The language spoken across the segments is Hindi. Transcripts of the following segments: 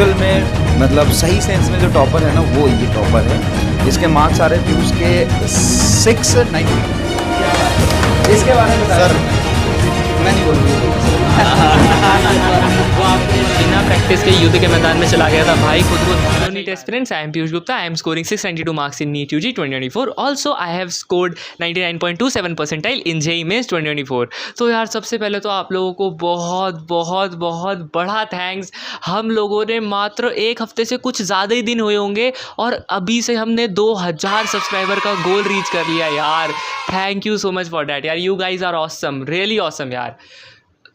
एक्चुअल में मतलब सही सेंस में जो टॉपर है ना वो ये टॉपर है। इसके मार्क्स आ रहे थे उसके 690। इसके बारे में सर मैं नहीं बोलूँगा। वो आपने बिना प्रैक्टिस के युद्ध के मैदान में चला गया था भाई खुद को। Hello NEET aspirants, I am Piyush Gupta. I am scoring 692 marks in NEET UG 2024। Also I have scored 99.27 percentile in JEE mains 2024। तो यार सबसे पहले तो आप लोगों को बहुत बहुत बहुत बड़ा थैंक्स। हम लोगों ने मात्र एक हफ्ते से कुछ ज़्यादा ही दिन हुए होंगे और अभी से हमने 2000 सब्सक्राइबर का गोल रीच कर लिया यार। Thank you so much for that यार, you guys are awesome, really awesome यार।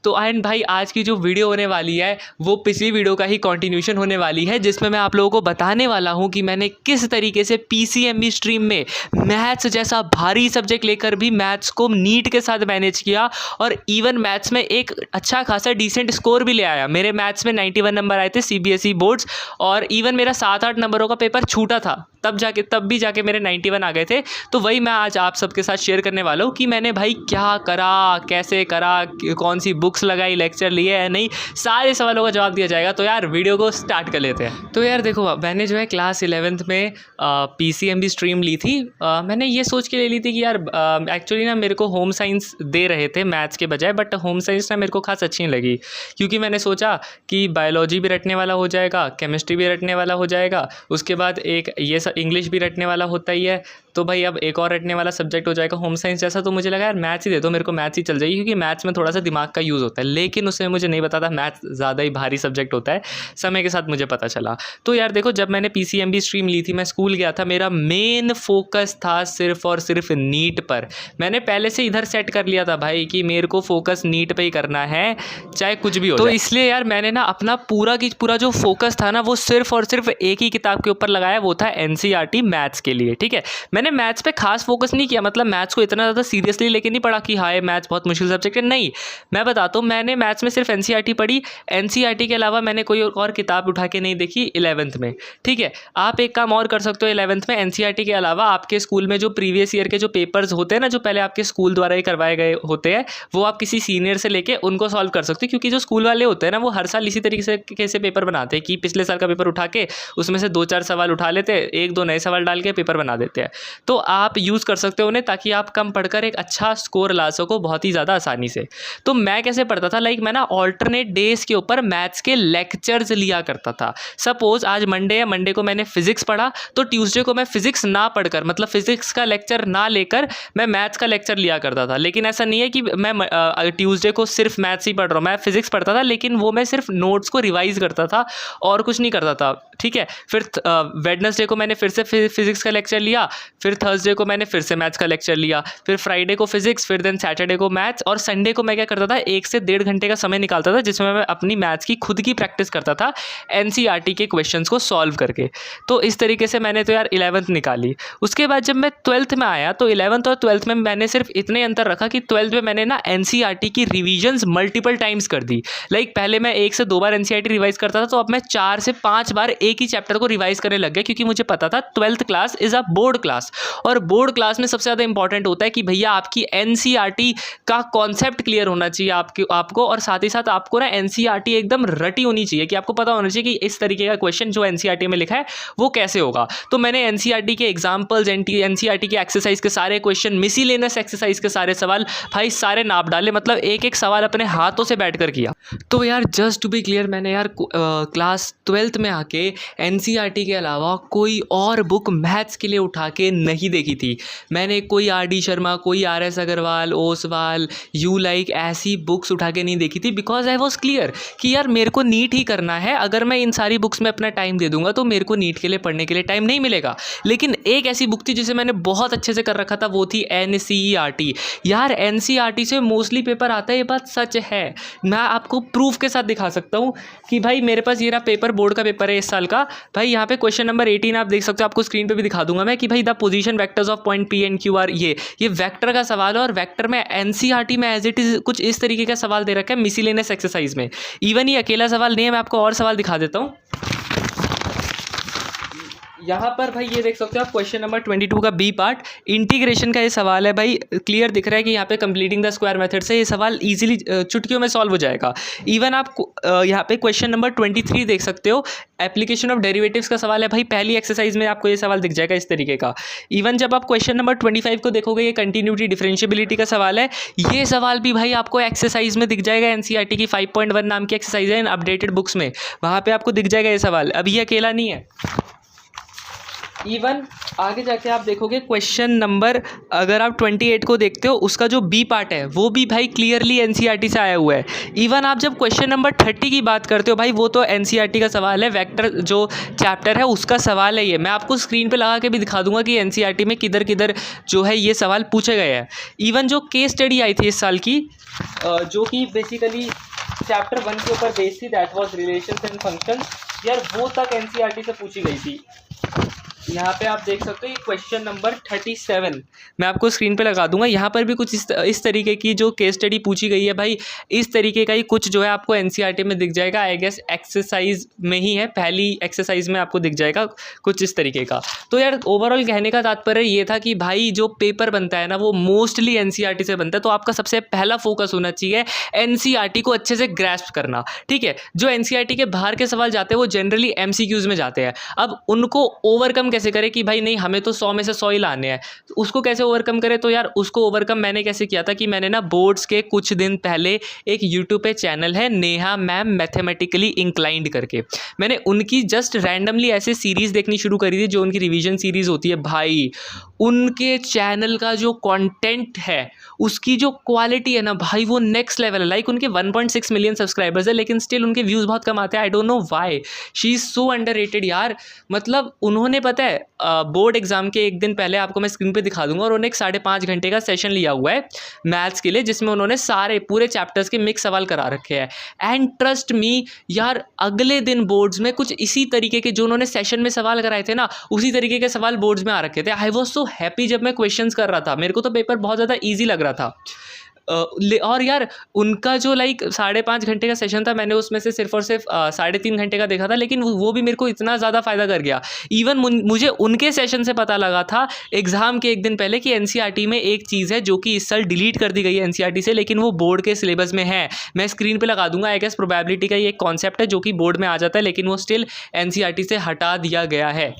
तो एंड भाई आज की जो वीडियो होने वाली है वो पिछली वीडियो का ही कंटिन्यूशन होने वाली है, जिसमें मैं आप लोगों को बताने वाला हूँ कि मैंने किस तरीके से पीसीएमबी स्ट्रीम में मैथ्स जैसा भारी सब्जेक्ट लेकर भी मैथ्स को नीट के साथ मैनेज किया और इवन मैथ्स में एक अच्छा खासा डिसेंट स्कोर भी ले आया। मेरे मैथ्स में 91 नंबर आए थे सीबीएसई बोर्ड्स और इवन मेरा 7-8 नंबरों का पेपर छूटा था, तब भी जाके मेरे 91 आ गए थे। तो वही मैं आज आप सबके साथ शेयर करने वाला हूँ कि मैंने भाई क्या करा, कैसे करा, कौन सी बुक्स लगाई, लेक्चर लिए है नहीं, सारे सवालों का जवाब दिया जाएगा। तो यार वीडियो को स्टार्ट कर लेते हैं। तो यार देखो, मैंने जो है क्लास 11th में पीसीएमबी स्ट्रीम ली थी। मैंने ये सोच के ले ली थी कि यार एक्चुअली ना मेरे को होम साइंस दे रहे थे मैथ्स के बजाय, बट होम साइंस ना मेरे को खास अच्छी नहीं लगी क्योंकि मैंने सोचा कि बायोलॉजी भी रटने वाला हो जाएगा, केमिस्ट्री भी रटने वाला हो जाएगा, उसके बाद एक ये सब इंग्लिश भी रटने वाला होता ही है, तो भाई अब एक और रटने वाला सब्जेक्ट हो जाएगा होम साइंस जैसा। तो मुझे लगा यार मैथ्स ही दे दो, मेरे को मैथ्स ही चल जाएगी क्योंकि मैथ्स में थोड़ा सा दिमाग का यूज़ होता है। लेकिन उसमें मुझे नहीं पता था मैथ्स ज़्यादा ही भारी सब्जेक्ट होता है, समय के साथ मुझे पता चला। तो यार देखो, जब मैंने पीसीएमबी स्ट्रीम ली थी, मैं स्कूल गया था, मेरा मेन फोकस था सिर्फ और सिर्फ नीट पर। मैंने पहले से इधर सेट कर लिया था भाई कि मेरे को फोकस नीट पर ही करना है, चाहे कुछ भी हो। तो इसलिए यार मैंने ना अपना पूरा की पूरा जो फोकस था ना वो सिर्फ और सिर्फ एक ही किताब के ऊपर लगाया, वो था एनसीईआरटी मैथ्स के लिए। ठीक है, मैंने मैथ्स पे खास फोकस नहीं किया, मतलब मैथ्स को इतना ज़्यादा सीरियसली लेके नहीं पढ़ा कि हाय मैथ्स बहुत मुश्किल सब्जेक्ट है, नहीं। मैं बताता हूँ, मैंने मैथ्स में सिर्फ एनसीईआरटी पढ़ी, एनसीईआरटी के अलावा मैंने कोई और किताब उठा के नहीं देखी 11th में। ठीक है, आप एक काम और कर सकते हो 11th में, एनसीईआरटी के अलावा आपके स्कूल में जो प्रीवियस ईयर के जो पेपर्स होते हैं ना, जो पहले आपके स्कूल द्वारा ही करवाए गए होते हैं, वो आप किसी सीनियर से लेके उनको सॉल्व कर सकते हो। क्योंकि जो स्कूल वाले होते हैं ना, वो हर साल इसी तरीके से पेपर बनाते हैं कि पिछले साल का पेपर उठा के उसमें से 2-4 सवाल उठा लेते हैं, 1-2 नए सवाल डाल के पेपर बना देते हैं। तो आप यूज़ कर सकते हो उन्हें, ताकि आप कम पढ़कर एक अच्छा स्कोर ला सको बहुत ही ज़्यादा आसानी से। तो मैं कैसे पढ़ता था, लाइक मैं ना ऑल्टरनेट डेज के ऊपर मैथ्स के लेक्चर्स लिया करता था। सपोज आज मंडे है, मंडे को मैंने फिजिक्स पढ़ा, तो ट्यूसडे को मैं फिजिक्स ना पढ़कर, मतलब फिजिक्स का लेक्चर ना लेकर मैं मैथ्स का लेक्चर लिया करता था। लेकिन ऐसा नहीं है कि मैं ट्यूसडे को सिर्फ मैथ्स ही पढ़ रहा हूँ, मैं फिजिक्स पढ़ता था, लेकिन वो मैं सिर्फ नोट्स को रिवाइज करता था और कुछ नहीं करता था। ठीक है, फिर वेडनेसडे को मैंने फिर से फिजिक्स का लेक्चर लिया, फिर थर्सडे को मैंने फिर से मैथ्स का लेक्चर लिया, फिर फ्राइडे को फिजिक्स, फिर देन सैटरडे को मैथ्स, और संडे को मैं क्या करता था, 1 से 1.5 घंटे का समय निकालता था जिसमें मैं अपनी मैथ्स की खुद की प्रैक्टिस करता था एनसीईआरटी के क्वेश्चंस को सॉल्व करके। तो इस तरीके से मैंने तो यार 11th निकाली। उसके बाद जब मैं 12th में आया तो 11th और 12th में मैंने सिर्फ इतने अंतर रखा कि 12th में मैंने ना एनसीईआरटी की रिविजन्स मल्टीपल टाइम्स कर दी। लाइक पहले मैं 1 से 2 बार एनसीईआरटी रिवाइज करता था, तो अब मैं 4 से 5 बार एक ही चैप्टर को रिवाइज करने लग गया, क्योंकि मुझे पता था 12th class is a board class, और बोर्ड क्लास में सबसे ज़्यादा इंपॉर्टेंट होता है कि भैया आपकी एनसीईआरटी का कॉन्सेप्ट क्लियर होना चाहिए आपको, और साथ ही साथ आपको ना एनसीईआरटी एकदम रटी होनी चाहिए, कि आपको पता होना चाहिए कि इस तरीके का क्वेश्चन जो एनसीईआरटी में लिखा है वो कैसे होगा। तो मैंने एनसीईआरटी के एग्जाम्पल्स, एनसीईआरटी के एक्सरसाइज के सारे क्वेश्चन, मिसलेनियस एक्सरसाइज के सारे सवाल भाई सारे नाप डाले, मतलब एक एक सवाल अपने हाथों से बैठ कर किया। तो यार जस्ट टू बी क्लियर, मैंने यार क्लास 12th में आके एनसीईआरटी के अलावा कोई और बुक मैथ्स के लिए उठा के नहीं देखी थी। मैंने कोई आर.डी. शर्मा, कोई R S. Agarwal, Oswal, you like ऐसी बुक्स उठा के नहीं देखी थी, बिकॉज आई वॉज क्लियर कि यार मेरे को नीट ही करना है। अगर मैं इन सारी बुक्स में अपना टाइम दे दूंगा तो मेरे को नीट के लिए पढ़ने के लिए टाइम नहीं मिलेगा। लेकिन एक ऐसी बुक थी जिसे मैंने बहुत अच्छे से कर रखा था, वो थी एनसीईआरटी। यार एनसीईआरटी से मोस्टली पेपर आता है, ये बात सच है। मैं आपको प्रूफ के साथ दिखा सकता हूँ कि भाई मेरे पास ये ना पेपर, बोर्ड का पेपर है इस साल का। भाई यहाँ पे क्वेश्चन नंबर 18 आप देख सकते हो, आपको स्क्रीन पे भी दिखा दूंगा मैं, कि भाई the position vectors of point P and Q R, ये वेक्टर का सवाल है, और वेक्टर में एनसीईआरटी में एज इट इज कुछ इस तरीके का सवाल दे रखा है मिसलेनियस एक्सरसाइज में। इवन ये अकेला सवाल नहीं है, मैं आपको और सवाल दिखा देता हूँ। यहाँ पर भाई ये देख सकते हो आप क्वेश्चन नंबर 22 का बी पार्ट इंटीग्रेशन का ये सवाल है भाई। क्लियर दिख रहा है कि यहाँ पे कंप्लीटिंग द स्क्वायर मेथड से ये सवाल इजीली चुटकियों में सॉल्व हो जाएगा। इवन आप यहाँ पे क्वेश्चन नंबर 23 देख सकते हो, एप्लीकेशन ऑफ डेरिवेटिव्स का सवाल है भाई। पहली एक्सरसाइज में आपको ये सवाल दिख जाएगा इस तरीके का। इवन जब आप क्वेश्चन नंबर 25 को देखोगे, ये कंटिन्यूटी डिफरेंशियबिलिटी का सवाल है। ये सवाल भी भाई आपको एक्सरसाइज में दिख जाएगा। एनसीईआरटी की 5.1 नाम की एक्सरसाइज है इन अपडेटेड बुक्स में, वहाँ पे आपको दिख जाएगा ये सवाल। अब ये अकेला नहीं है। इवन आगे जाके आप देखोगे क्वेश्चन नंबर, अगर आप 28 को देखते हो, उसका जो बी पार्ट है वो भी भाई क्लियरली एनसीईआरटी से आया हुआ है। इवन आप जब क्वेश्चन नंबर 30 की बात करते हो भाई, वो तो एनसीईआरटी का सवाल है, वेक्टर जो चैप्टर है उसका सवाल है ये। मैं आपको स्क्रीन पे लगा के भी दिखा दूंगा कि एनसीईआरटी में किधर किधर जो है ये सवाल पूछे गए हैं। इवन जो केस स्टडी आई थी इस साल की, जो कि बेसिकली चैप्टर 1 के ऊपर बेस्ड थी, that was relations and functions, यार वो तक एनसीईआरटी से पूछी गई थी। यहाँ पे आप देख सकते हो ये क्वेश्चन नंबर 37 मैं आपको स्क्रीन पे लगा दूंगा। यहाँ पर भी कुछ इस तरीके की जो केस स्टडी पूछी गई है भाई, इस तरीके का ही कुछ जो है आपको एनसीईआरटी में दिख जाएगा। आई गेस एक्सरसाइज में ही है, पहली एक्सरसाइज में आपको दिख जाएगा कुछ इस तरीके का। तो यार ओवरऑल कहने का तात्पर्य ये था कि भाई जो पेपर बनता है ना वो मोस्टली एनसीईआरटी से बनता है। तो आपका सबसे पहला फोकस होना चाहिए एनसीईआरटी को अच्छे से ग्रैस्प करना, ठीक है। जो एनसीईआरटी के बाहर के सवाल जाते हैं वो जनरली एमसीक्यूज में जाते हैं। अब उनको ओवरकम कैसे करें कि भाई नहीं हमें तो 100 में से 100 ही लाने हैं, तो उसको कैसे ओवरकम करें? तो यार उसको ओवरकम मैंने कैसे किया था कि मैंने ना बोर्ड्स के कुछ दिन पहले एक यूट्यूब पे चैनल है नेहा मैम मैथमेटिकली इंक्लाइंड करके, मैंने उनकी जस्ट रैंडमली ऐसे सीरीज़ देखनी शुरू करी थी जो उनकी रिवीजन सीरीज़ होती है। भाई उनके चैनल का जो कंटेंट है, उसकी जो क्वालिटी है ना भाई, वो नेक्स्ट लेवल है। लाइक उनके 1.6 मिलियन सब्सक्राइबर्स है लेकिन स्टिल उनके व्यूज़ बहुत कम आते हैं। I don't know why, she is so underrated यार। मतलब उन्होंने पता है बोर्ड एग्जाम के एक दिन पहले, आपको मैं स्क्रीन पे दिखा दूंगा, और उन्होंने एक 5.5 घंटे का सेशन लिया हुआ है मैथ्स के लिए, जिसमें उन्होंने सारे पूरे चैप्टर्स के मिक्स सवाल करा रखे हैं। एंड ट्रस्ट मी यार, अगले दिन बोर्ड्स में कुछ इसी तरीके के जो उन्होंने सेशन में सवाल कराए थे ना, उसी तरीके के सवाल बोर्ड्स में आ रखे थे। आई वॉज सो हैप्पी जब मैं क्वेश्चंस कर रहा था, मेरे को तो पेपर बहुत ज़्यादा ईजी लग रहा था। और यार उनका जो लाइक 5.5 घंटे का सेशन था, मैंने उसमें से सिर्फ और सिर्फ 3.5 घंटे का देखा था, लेकिन वो भी मेरे को इतना ज़्यादा फ़ायदा कर गया। इवन मुझे उनके सेशन से पता लगा था एग्ज़ाम के एक दिन पहले कि एनसीईआरटी में एक चीज़ है जो कि इस साल डिलीट कर दी गई है एनसीईआरटी से, लेकिन वो बोर्ड के सिलेबस में है। मैं स्क्रीन पर लगा दूंगा। आई गेस प्रोबेबिलिटी का ये एक कॉन्सेप्ट है जो कि बोर्ड में आ जाता है, लेकिन वो स्टिल एनसीईआरटी से हटा दिया गया है।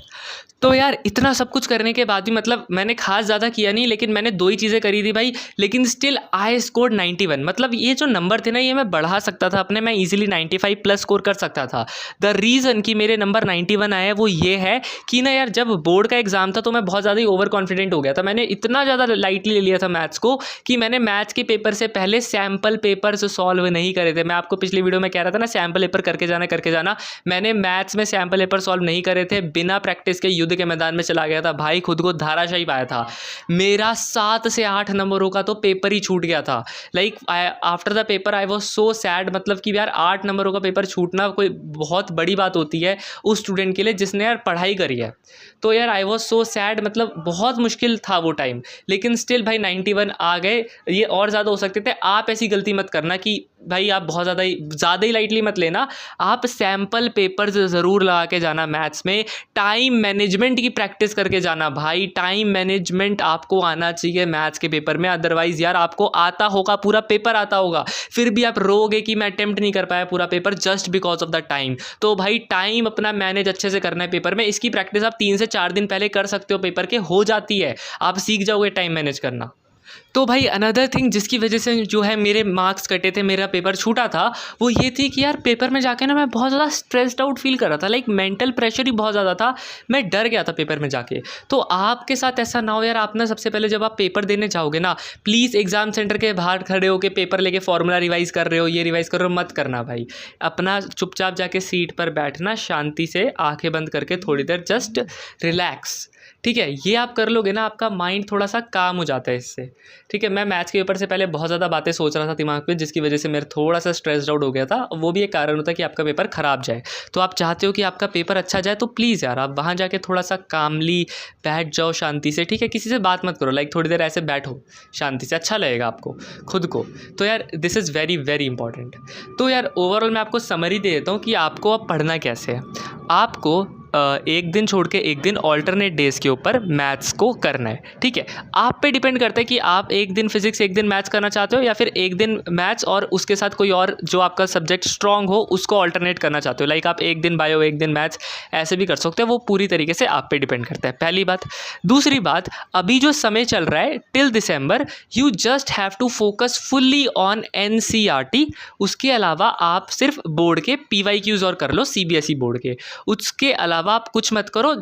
तो यार इतना सब कुछ करने के बाद भी, मतलब मैंने खास ज़्यादा किया नहीं, लेकिन मैंने 2 ही चीज़ें करी थी भाई, लेकिन स्टिल आई स्कोर्ड 91। मतलब ये जो नंबर थे ना, ये मैं बढ़ा सकता था अपने, मैं इजीली 95 प्लस स्कोर कर सकता था। द रीज़न कि मेरे नंबर 91 आए वो ये है कि ना यार, जब बोर्ड का एग्जाम था तो मैं बहुत ज़्यादा ही ओवर कॉन्फिडेंट हो गया था। मैंने इतना ज़्यादा लाइटली ले लिया था मैथ्स को कि मैंने मैथ्स के पेपर से पहले सैम्पल पेपर्स सॉल्व नहीं करे थे। मैं आपको पिछली वीडियो में कह रहा था ना, सैम्पल पेपर करके जाना। मैंने मैथ्स में सैम्पल पेपर सॉल्व नहीं करे थे, बिना प्रैक्टिस के युद्ध के मैदान में चला गया था भाई, खुद को धाराशायी पाया था। मेरा 7 से 8 नंबरों का तो पेपर ही छूट गया था। Like after the paper I was so sad. मतलब कि यार 8 नंबरों का पेपर छूटना कोई बहुत बड़ी बात होती है उस स्टूडेंट के लिए जिसने यार पढ़ाई करी है। तो यार आई वॉज सो सैड, मतलब बहुत मुश्किल था वो टाइम, लेकिन स्टिल भाई 91 आ गए। ये और ज़्यादा हो सकते थे। आप ऐसी गलती मत करना कि भाई आप बहुत ज़्यादा ही लाइटली मत लेना। आप सैम्पल पेपर्स ज़रूर लगा के जाना मैथ्स में। टाइम मैनेजमेंट की प्रैक्टिस करके जाना भाई, टाइम मैनेजमेंट आपको आना चाहिए मैथ्स के पेपर में। अदरवाइज़ यार आपको आता होगा, पूरा पेपर आता होगा, फिर भी आप रोगे कि मैं अटेम्प्ट नहीं कर पाया पूरा paper just because of the time. तो भाई टाइम अपना मैनेज अच्छे से करना है पेपर में। इसकी प्रैक्टिस आप 3 से 4 दिन पहले कर सकते हो, पेपर के हो जाती है, आप सीख जाओगे टाइम मैनेज करना। तो भाई अनदर थिंग जिसकी वजह से जो है मेरे मार्क्स कटे थे, मेरा पेपर छूटा था, वो ये थी कि यार पेपर में जाके ना मैं बहुत ज़्यादा स्ट्रेस्ड आउट फील कर रहा था। लाइक मेंटल प्रेशर ही बहुत ज़्यादा था, मैं डर गया था पेपर में जाके। तो आपके साथ ऐसा ना हो यार। आप ना सबसे पहले जब आप पेपर देने जाओगे ना, प्लीज़ एग्जाम सेंटर के बाहर खड़े होकर पेपर लेके फॉर्मूला रिवाइज़ कर रहे हो, ये रिवाइज़ कर रहे हो, मत करना भाई। अपना चुपचाप जाके सीट पर बैठना, शांति से आंखें बंद करके थोड़ी देर जस्ट रिलैक्स, ठीक है। ये आप कर लोगे ना, आपका माइंड थोड़ा सा काम हो जाता है इससे, ठीक है। मैं मैथ्स के पेपर से पहले बहुत ज़्यादा बातें सोच रहा था दिमाग में, जिसकी वजह से मेरा थोड़ा सा स्ट्रेस्ड आउट हो गया था। वो भी एक कारण होता है कि आपका पेपर ख़राब जाए। तो आप चाहते हो कि आपका पेपर अच्छा जाए, तो प्लीज़ यार आप वहाँ जाके थोड़ा सा कामली बैठ जाओ शांति से, ठीक है। किसी से बात मत करो, लाइक थोड़ी देर ऐसे बैठो शांति से, अच्छा लगेगा आपको खुद को। तो यार this is very very important. तो यार ओवरऑल मैं आपको समरी दे देता हूँ कि आपको अब पढ़ना कैसे है। आपको एक दिन छोड़ के एक दिन ऑल्टरनेट डेज़ के ऊपर मैथ्स को करना है। ठीक है, आप पे डिपेंड करता है कि आप एक दिन फिजिक्स एक दिन मैथ्स करना चाहते हो या फिर एक दिन मैथ्स और उसके साथ कोई और जो आपका सब्जेक्ट स्ट्रांग हो उसको ऑल्टरनेट करना चाहते हो। लाइक आप एक दिन बायो एक दिन मैथ्स ऐसे भी कर सकते हो, वो पूरी तरीके से आप पे डिपेंड करता है, पहली बात। दूसरी बात, अभी जो समय चल रहा है till December, you just have to focus fully on NCERT. उसके अलावा आप सिर्फ बोर्ड के पीवाईक्यूज और कर लो, सीबीएसई बोर्ड के, उसके अलावा आप कुछ मत करो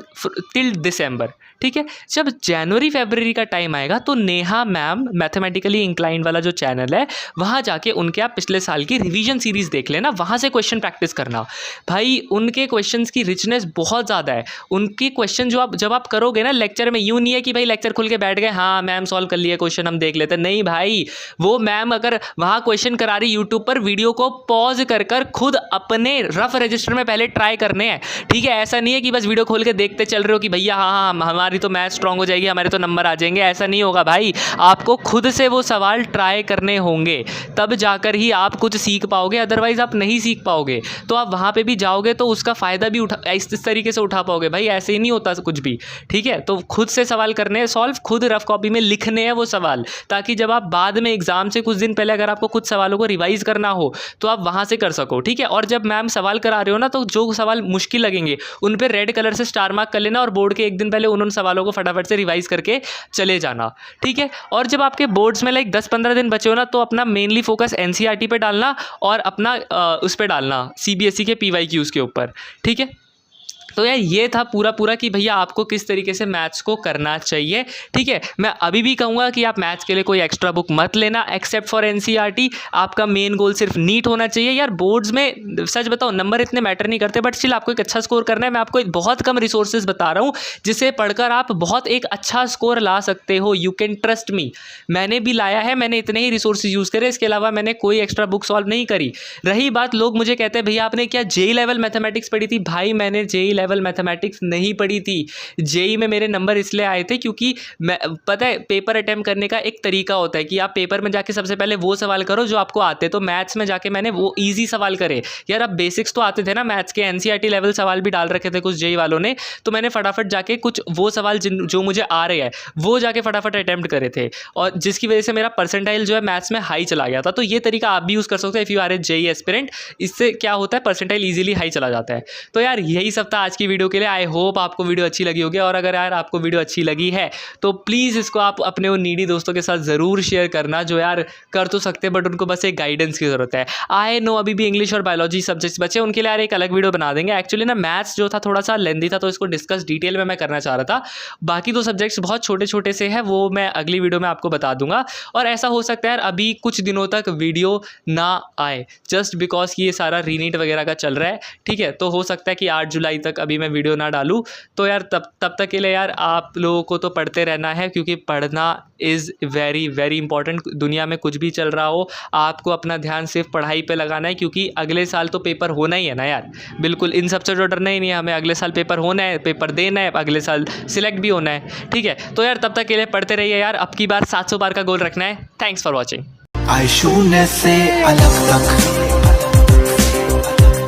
टिल दिसंबर। ठीक है, जब जनवरी फरवरी का टाइम आएगा तो नेहा मैम मैथमेटिकली इंक्लाइंड वाला जो चैनल है वहाँ जाके उनके आप पिछले साल की रिवीजन सीरीज देख लेना, वहाँ से क्वेश्चन प्रैक्टिस करना। भाई उनके क्वेश्चंस की रिचनेस बहुत ज़्यादा है। उनके क्वेश्चन जो आप जब आप करोगे ना लेक्चर में, यूँ नहीं है कि भाई लेक्चर खुल के बैठ गए, हाँ मैम सॉल्व कर लिया क्वेश्चन हम देख लेते, नहीं भाई, वो मैम अगर वहाँ क्वेश्चन करा रही यूट्यूब पर, वीडियो को पॉज कर कर खुद अपने रफ रजिस्टर में पहले ट्राई करने हैं। ठीक है, ऐसा नहीं है कि बस वीडियो खोल के देखते चल रहे हो कि भैया हाँ हमारी तो मैथ स्ट्रांग हो जाएगी, हमारे तो नंबर आ जाएंगे, ऐसा नहीं होगा भाई। आपको खुद से वो सवाल ट्राई करने होंगे, तब जाकर ही आप कुछ सीख पाओगे, अदरवाइज आप नहीं सीख पाओगे। तो आप वहाँ पे भी जाओगे तो उसका फ़ायदा भी इस तरीके से उठा पाओगे भाई, ऐसे ही नहीं होता कुछ भी। ठीक है, तो खुद से सवाल करने हैं सॉल्व, खुद रफ कॉपी में लिखने हैं वो सवाल, ताकि जब आप बाद में एग्जाम से कुछ दिन पहले अगर आपको कुछ सवालों को रिवाइज करना हो तो आप वहाँ से कर सको। ठीक है, और जब मैम सवाल करा रहे हो ना तो जो सवाल मुश्किल लगेंगे उन पर रेड कलर से स्टार मार्क कर लेना और बोर्ड के एक दिन पहले उन सवालों को फटाफट से रिवाइज करके चले जाना। ठीक है, और जब आपके बोर्ड्स में लाइक 10-15 दिन बचे हो ना तो अपना मेनली फोकस एनसीईआरटी पे डालना और अपना उस पे डालना सीबीएसई के पीवाईक्यूज के ऊपर। ठीक है, तो यार ये था पूरा कि भैया आपको किस तरीके से मैथ्स को करना चाहिए। ठीक है, मैं अभी भी कहूँगा कि आप मैथ्स के लिए कोई एक्स्ट्रा बुक मत लेना एक्सेप्ट फॉर एनसीईआरटी। आपका मेन गोल सिर्फ नीट होना चाहिए। यार बोर्ड्स में सच बताओ नंबर इतने मैटर नहीं करते, बट स्टिल आपको एक अच्छा स्कोर करना है। मैं आपको एक बहुत कम रिसोर्सेज बता रहा हूँ जिसे पढ़कर आप बहुत एक अच्छा स्कोर ला सकते हो। यू कैन ट्रस्ट मी, मैंने भी लाया है, मैंने इतने ही रिसोर्सेज यूज़ करे, इसके अलावा मैंने कोई एक्स्ट्रा बुक सॉल्व नहीं करी। रही बात, लोग मुझे कहते हैं भैया आपने क्या जेई लेवल मैथमेटिक्स पढ़ी थी? भाई मैंने जेई लेवल मैथमेटिक्स नहीं पढ़ी थी। जेई में मेरे नंबर इसलिए आए थे क्योंकि मैं पता है पेपर अटेम्प्ट करने का एक तरीका होता है कि आप पेपर में जाके सबसे पहले वो सवाल करो जो आपको आते। तो मैथ्स में जाके मैंने वो इजी सवाल करे। यार अब बेसिक्स तो आते थे ना मैथ्स के, एनसीईआरटी लेवल सवाल भी डाल रखे थे कुछ जेई वालों ने, तो मैंने फटाफट जाके कुछ वो सवाल जो मुझे आ रहे हैं वो जाके फटाफट अटेम्प्ट करे थे, और जिसकी वजह से मेरा परसेंटाइल जो है मैथ्स में हाई चला गया था। तो ये तरीका आप भी यूज़ कर सकते हो if you are a JEE aspirant. इससे क्या होता है, परसेंटाइल ईजिली हाई चला जाता है। तो यार यही सब था आज की वीडियो के लिए। आई होप आपको वीडियो अच्छी लगी होगी, और अगर यार आपको वीडियो अच्छी लगी है तो प्लीज़ इसको आप अपने उन नीडी दोस्तों के साथ ज़रूर शेयर करना जो यार कर तो सकते हैं बट उनको बस एक गाइडेंस की ज़रूरत है। आई नो अभी भी इंग्लिश और बायोलॉजी सब्जेक्ट्स बचे, उनके लिए यार एक अलग वीडियो बना देंगे। एक्चुअली ना मैथ्स जो था थोड़ा सा लेंदी था तो इसको डिस्कस डिटेल में मैं करना चाह रहा था। बाकी दो सब्जेक्ट्स बहुत छोटे छोटे से हैं, वो मैं अगली वीडियो में आपको बता दूंगा। और ऐसा हो सकता है यार अभी कुछ दिनों तक वीडियो ना आए जस्ट बिकॉज कि ये सारा रीनीट वगैरह का चल रहा है। ठीक है, तो हो सकता है कि 8 जुलाई तक अभी मैं वीडियो ना डालूँ। तो यार तब तक के लिए यार आप लोगों को तो पढ़ते रहना है, क्योंकि पढ़ना इज़ वेरी वेरी इंपॉर्टेंट। दुनिया में कुछ भी चल रहा हो आपको अपना ध्यान सिर्फ पढ़ाई पे लगाना है, क्योंकि अगले साल तो पेपर होना ही है ना यार। बिल्कुल इन सबसे जो डरना ही नहीं है हमें, अगले साल पेपर होना है, पेपर देना है, अगले साल सिलेक्ट भी होना है। ठीक है, तो यार तब तक के लिए पढ़ते रहिए यार। अब की बार 700 बार का गोल रखना है। Thanks for watching. आई शून्य से अलग तक